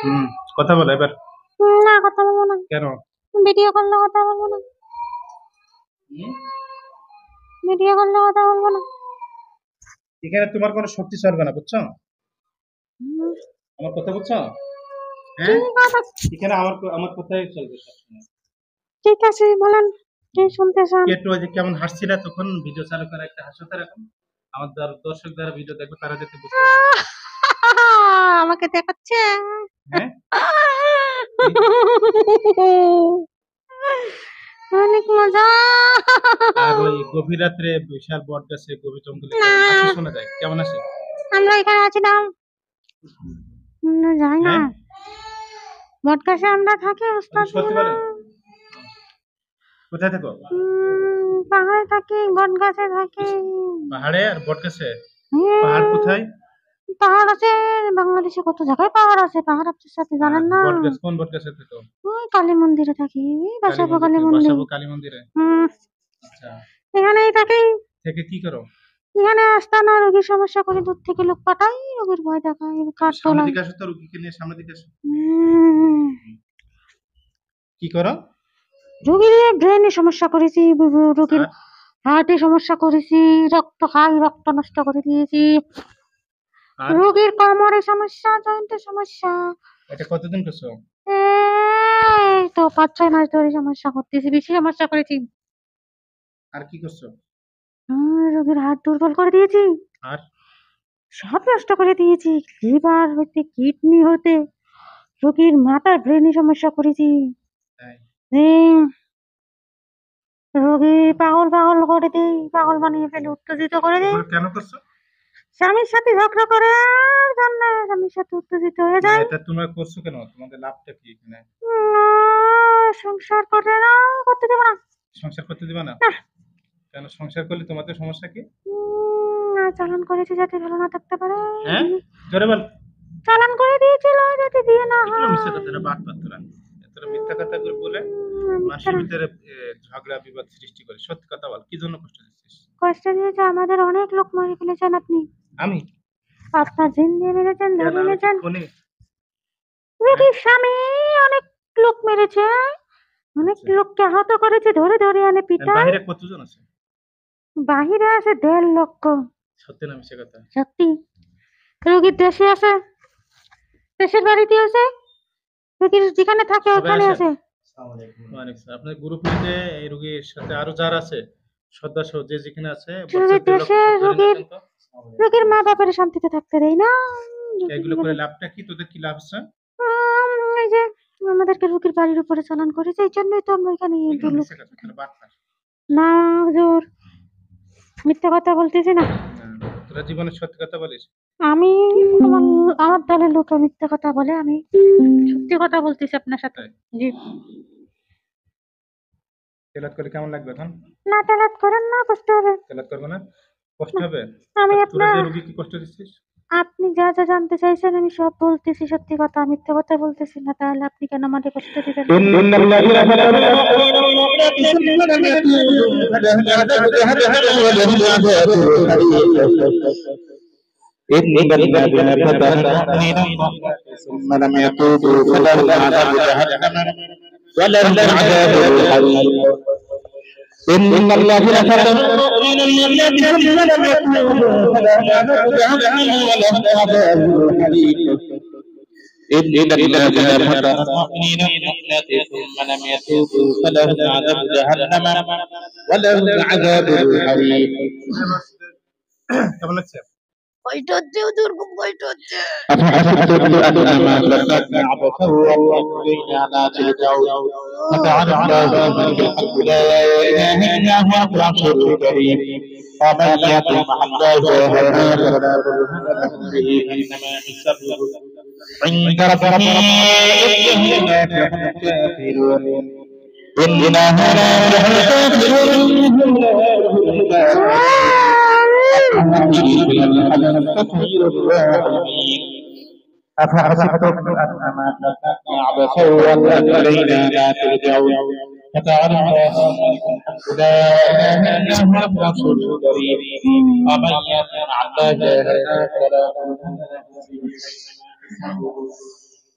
হুম, কথা বলো এবার। না, কথা বলবো না। কেন? ভিডিও করলে কথা বলবো না। হুম? ভিডিও করলে কথা বলবো না। এখানে তোমার কোনো শক্তি চলবে না, বুঝছো? হুম, আমার কথা বুঝছো? হ্যাঁ, ঠিক আছে। এখানে আমার কথাই চলবে সবসময়। ঠিক আছে, বলেন কি শুনতে চান। কি একটু ওই যে কেমন হাসছিল তখন, ভিডিও চালু করে একটা হাসো তো এরকম। আমার দর্শক যারা ভিডিও দেখবে তারা যাতে বুঝতে পারে। আমাকে দেখাচ্ছে। হ্যাঁ, কি? অনেক মজা। আর ওই গভীর রাত্রে বিশাল বট গাছে গভীর জঙ্গলে না, কেমন হাসি শোনা যায়, কেমন আসে? আমরা এখানে আছিলাম। যাই না, হ্যাঁ, বটগাছে আমরা থাকি, ওস্তাদ সত্যি না। বলেন, কোথায় থাকো? পাহাড়ে থাকি, বটগাছে থাকি। পাহাড়ে আর বট গাছে? পাহাড় হুম, কোথায়? পাহাড় আছে। বাংলাদেশে কত জায়গায় পাহাড় আছে, পাহাড় আপনার সাথে আর জানেন না। বট গাছ কোন বট গাছে থাকো? ওই কালী মন্দিরে থাকি, কালী বাসাবো মন্দির কালী থেকে মন্দির। বসাবো কালী মন্দিরে। হুম, আচ্ছা, এখানেই থাকি। থেকে কি করো? এখানে আসতে না, রোগীর সমস্যা করে দূর থেকে লোক পাঠাই, রোগীর ভয় দেখাই, একটু কাঠ সামনের তোলাই। দিকে আসো তো, রুগীকে নিয়ে সামনের দিকে আসো। হুম, কি করো? রোগীর ব্রেনে সমস্যা করেছি, রোগীর আর হার্টে সমস্যা করেছি, রক্ত খাই, রক্ত নষ্ট করে দিয়েছি। আর রোগীর কোমরে সমস্যা, জয়েন্টে সমস্যা। এটা কতদিন করছো? এই তো 5-6 মাস ধরে সমস্যা করতেছি, বেশি সমস্যা করেছি। আর কি করছো? রোগীর হাড় দুর্বল করে দিয়েছি, আর সব নষ্ট করে দিয়েছি, লিভার হতে কিডনি হতে রোগীর মাথার ব্রেনে সমস্যা করেছি। তাই? এই রোগী পাগল পাগল করে দিই, পাগল বানিয়ে ফেলে, উত্তেজিত করে দিই। এগুলো কেন করছো? স্বামীর সাথে ঝগড়া করে জন্য স্বামীর সাথে উত্তেজিত হয়ে না, যায়। এটা তোমরা করছো কেন? তোমাদের লাভটা কি এখানে? সংসার করে না, করতে দেবো না। সংসার করতে দিবা না? না, কেন, সংসার করলে তোমাদের সমস্যা কি? চালান করেছে যাতে ভালো না থাকতে পারে। হ্যাঁ, জোরে বল। চালান করে দিয়েছিল যাতে বিয়ে না এগুলো হয়। মিথ্যা কথা, বাদ পাত্তরা। এতটা মিথ্যা কথা করে বলে মিথ্যা মানুষের না। ভিতরে ঝগড়া বিবাদ সৃষ্টি করে। সত্যি কথা বল, কি জন্য কষ্ট দিচ্ছিস? কষ্ট দিয়েছে, আমাদের অনেক লোক মারি ফেলেছেন আপনি। আমি? আপনার জিন দিয়ে মেরেছেন, কেন, ধরে আমি কি এনেছেন। খুনি? হ্যাঁ, রোগীর স্বামী অনেক লোক মেরেছে, অনেক আচ্ছা। লোককে আহত করেছে, ধরে ধরে এনে পিটায়। বাহিরে কতজন আছে? বাহিরে আছে 1.5 লক্ষ। সত্যি না মিথ্যা কথা? সত্যি। রোগীর দেশে আছে, দেশের বাড়িতে আছে, রোগীর যেখানে থাকে সবাই ওখানে আসেন। আছে। ওয়ালাইকুম আসসালাম। আপনার গ্রুপে যে এই রোগীর সাথে আরো যারা আছে, সদস্য যে যেখানে আছে, রোগীর বচ্চাদের দেশে, সব ধরে রোগীর নিয়েছেন তো। রোগীর মা বাবার শান্তিতে থাকতে দেয় না। এগুলো করে লাভটা কি? তোদের কি লাভ হচ্ছে? এই যে আমাদেরকে রোগীর বাড়ির উপরে চালান করেছে, এই জন্যই তো আমরা এখানে এগুলো লোক। মিথ্যা কথা, তোরা বাটপার। না হুজুর, মিথ্যা কথা বলতেছি না। না, তোরা জীবনে সত্যি কথা বলিস। আমি আমার আমার দলের লোক মিথ্যা কথা বলে, আমি সত্যি কথা বলতেছি আপনার সাথে। তাই? জি। তেলাত করে কেমন লাগবে এখন? না, তেলাত করেন না, কষ্ট হবে। তেলাত করবে না? কষ্ট না, হবে? আমি আর তোরা আপনার, যে রুগীকে কষ্ট দিচ্ছিস? আপনি যা যা জানতে চাইছেন আমি সব বলতেছি, সত্যি কথা, মিথ্যা কথা বলতেছি না, তাহলে আপনি কেন আমাকে কষ্ট দিবেন? إن الذين كفروا والمؤمنات ثم لم يتوبوا فلهم عذاب جهنم ولهم عذاب الحريق إن الذين فتنوا المؤمنين ثم لم يتوبوا فلهم عذاب جهنم ولهم عذاب الحريق إن الذين فتنوا المؤمنين ثم لم يتوبوا فلهم عذاب جهنم ولهم عذاب الحريق إن الذين فتنوا المؤمنين والمؤمنات ثم لم يتوبوا فلهم عذاب جهنم ولهم عذاب الحريق কেমন লাগছে? কষ্ট হচ্ছে হুজুর, খুব কষ্ট হচ্ছে। أفحسبتم أنما خلقناكم عبثا وأنتم لا ترجعون فتعالى الله الملك الحق لا إله إلا هو العرش الكريم ومن يطع مع الله وهداه فلا برهان له به إنما حسابه عند ربه إنه لا يفلح الكافرون إنه لا يفلح الكافرون إنه لا يفلح الكافرون أفحسبتم أنما خلقناكم عبثا وأنتم إلينا لا ترجعون فتعالى الله الملك الحق لا إله إلا هو العرش الكريم ومن يطع مع الله وهداه فلا برهان له به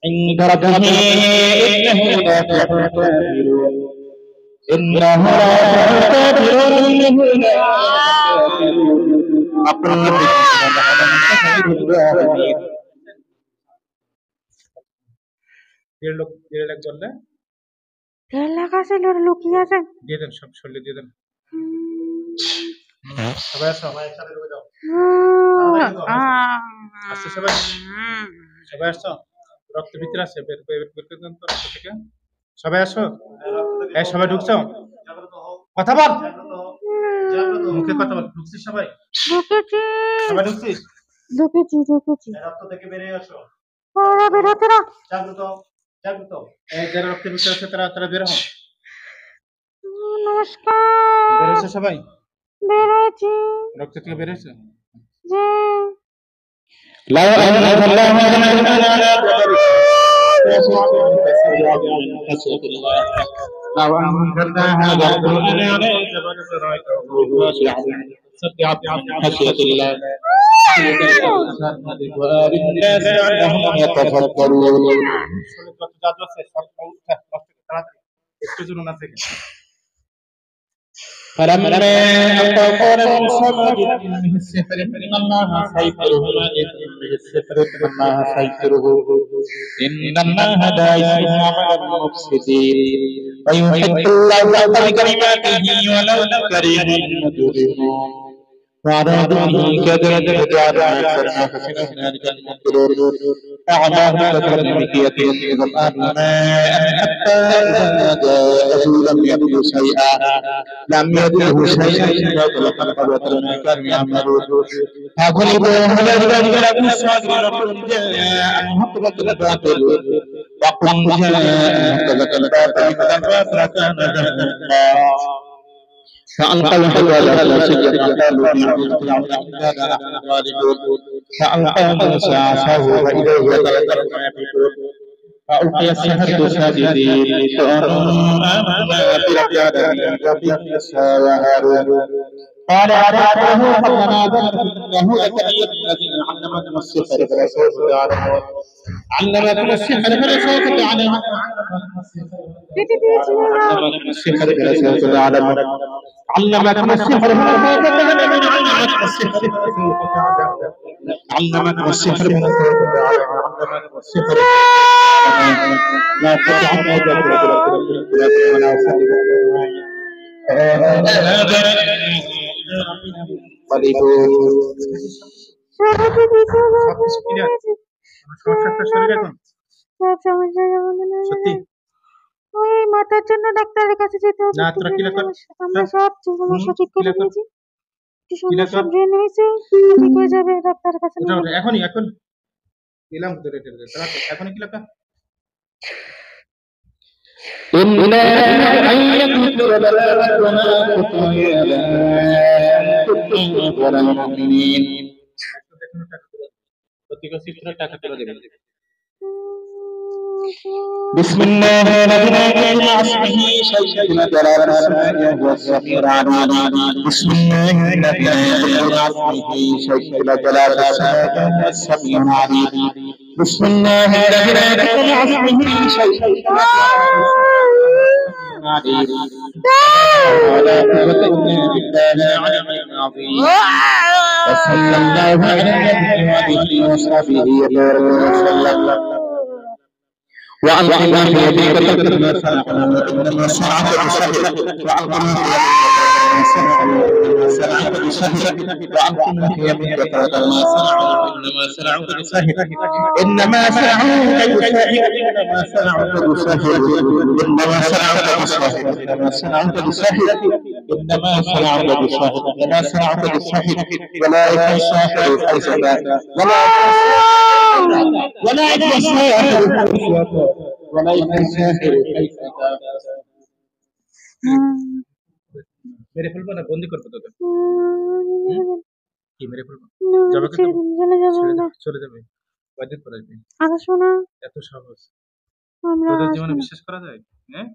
عند ربه إنه لا يفلح الكافرون إنه لا يفلح الكافرون إنه لا يفلح الكافرون أقول لكم خير الراحمين 1.5 লাখ বললে 1.5 লাখ আছে, লুকিয়ে আছে। দিয়ে দেন, সব সরলে দিয়ে দেন। সবাই আসো, সবাই একসাথে ঢুকে যাও। আসছে সবাই, সবাই আসছো, রক্ত ভিতরে আছে, বের করে দেন তো রক্ত থেকে। সবাই আসো, এই সবাই ঢুকছো, কথা বল, মুখে কথা বল। ঢুকছিস সবাই? ঢুকেছি, সবাই ঢুকছিস? ঢুকেছি। রক্ত থেকে বেরিয়ে আসো। ওরা বেরোতে না। জাগ্রত, জাগ্রত। এই যারা রক্তের ভিতরে আছে তারা বের হও। নমস্কার। বেরোছো সবাই? বেরোয়েছি। রক্ত থেকে বেরোছো? যে لو أن الله لو أنزلنا هذا القرآن عليك سبحت من خشية الله والناس لعلهم يتفكرون فلما ألقوا قال موسى ما جئتم به السحر إن الله سيطره ما جئتم به السحر إن الله سيطره إن الله لا يصلح عمل المفسدين ويحق الله بكلماته ولو كره المجرمون وأرادوا به كيدا فجعلنا أكثرهم فسنهم ذلك المبطلون أعماهم كثرة بكية القرآن ماء حتى إذا جاءه لم يجده شيئا إلا خلق البطل ما كانوا يعملون فغلبوا على ذلك لهم الصادقون جاءهم حق الباطل وقل جاءهم حق الباطل فالباطل كان زهوقا فألقوا حبالهم وسجدوا قالوا بعوض فرعون إنا لنحن الغالبون فألقى موسى عصاه فإذا هي تلقف ما يفكرون فألقي السحرة ساجدين قالوا آمنا برب العالمين رب موسى وهارون قال أرأيته قبل ما ذكر إنه لكبير الذين علمكم السحر فلسوف تعلمون علمكم السحر فلسوف تعلمون علمكم السحر فلسوف تعلمون علمكم السحر فلسوف تعلمون علمكم السحر فلسوف تعلمون علمكم السحر فلسوف تعلمون علمكم السحر لا تجعلوا ذكر ولا সত্যি ওই মাথার জন্য ডাক্তারের কাছে যেতে হবে। না, তোরা কি লেখা? আমরা সব সমস্যা ঠিক করে দিয়েছি। একটু সমস্যা লেখা? ব্রেন হয়েছে, ঠিক হয়ে যাবে, ডাক্তারের কাছে নিয়ে যাবে। এখনই এলাম এখনই কি লেখা? إنا أن يكفر بلاغة وما كفر ولا المؤمنين بسم الله الذي مع اسمه شيء جلال السماء وهو السميع العليم بسم الله الذي مع اسمه شيء جلال السماء وهو السميع العليم بسم الله الذي مع اسمه شيء ولا قوة إلا بالله العلي العظيم وصلى الله على النبي وآله وصحبه وسلم وألقنا في يديك تكتب ما صنعنا إنما صنعت بسهل وألقنا في يديك ما صنعت بسهل وألقنا في يمينك تكتب ما صنعوا إنما صنعوا بسهل إنما صنعوا بسهل إنما صنعوا بسهل إنما صنعوا بسهل إنما صنعوا بسهل إنما صنعوا بسهل إنما صنعوا بسهل ولا يكون الساحر حيثما ولا يكون الساحر ولا يكون الساحر كيف মেরে ফেলবো না বন্দি করবো তোকে? কি মেরে ফেলবো? যাবে তো? চলে যাবে, কয়দিন পরে আসবে? এত সাহস তোদের জীবনে বিশ্বাস করা যায়? হ্যাঁ,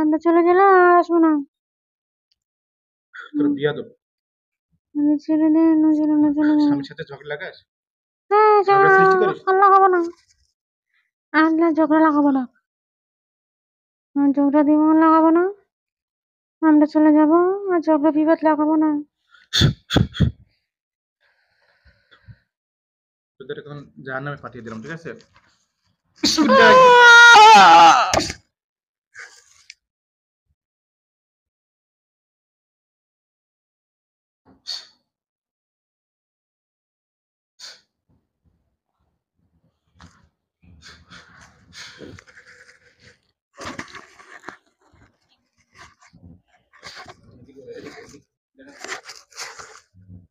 আমরা চলে গেলে আসবো না। তোর বিয়া দেবো। ছেড়ে দে, চলে স্বামীর সাথে ঝগড়া লাগাস? হ্যাঁ, ঝগড়া সৃষ্টি করিস? আল্লাহ হবে না। আমরা ঝগড়া লাগাবো না, ঝগড়া দিমাগ লাগাবো না, আমরা চলে যাব, আর ঝগড়া বিবাদ লাগাবো না। তোদের এখন জাহান্নামে পাঠিয়ে দিলাম, ঠিক আছে?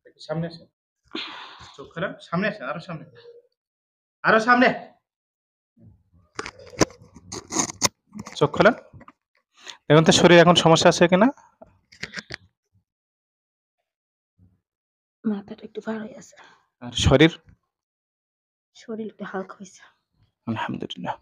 একটু সামনে আসে, চোখ খোলা, সামনে আসে, আরো সামনে, আরো সামনে, চোখ খোলেন। দেখুন তো শরীরে এখন সমস্যা আছে কিনা। মাথাটা একটু ভার হয়ে আছে, আর শরীর? শরীর একটু হালকা হয়েছে। আলহামদুলিল্লাহ।